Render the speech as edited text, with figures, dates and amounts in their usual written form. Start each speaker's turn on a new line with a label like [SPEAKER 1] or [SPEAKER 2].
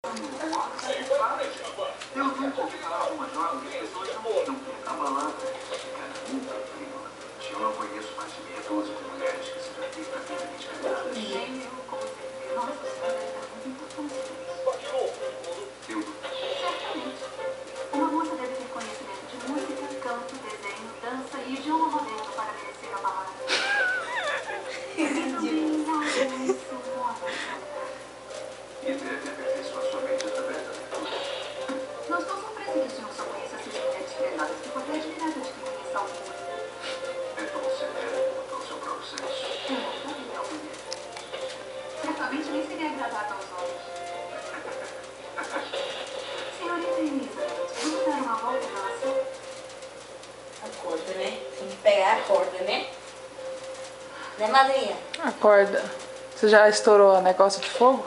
[SPEAKER 1] Eu nunca ouvi falar de uma jovem que as pessoas não tinham que a balada. Caramba, eu conheço mais de meia dúzia de mulheres que se dedicam a vida descarnadas.
[SPEAKER 2] Nem eu, com certeza. Nossa, isso deve dar muita importância nisso. Certamente. Uma moça deve ter conhecimento de música, canto, desenho, dança e idioma moderno para merecer a balada.
[SPEAKER 1] E deve aperfeiçoar sua mente através da leitura.
[SPEAKER 2] Não estou surpresa que o senhor só conheça essas mulheres treinadas. Fico até admirada de que conheça algumas.
[SPEAKER 1] É tão severo quanto o seu próprio sexo.
[SPEAKER 2] Eu nunca vi tal mulher. Certamente nem seria agradável aos olhos. Senhorita Elizabeth, vamos dar uma volta pela sua?
[SPEAKER 3] Acorda, né? Tem que pegar a corda, né? Né, madrinha?
[SPEAKER 4] Acorda. Você já estourou o negócio de fogo?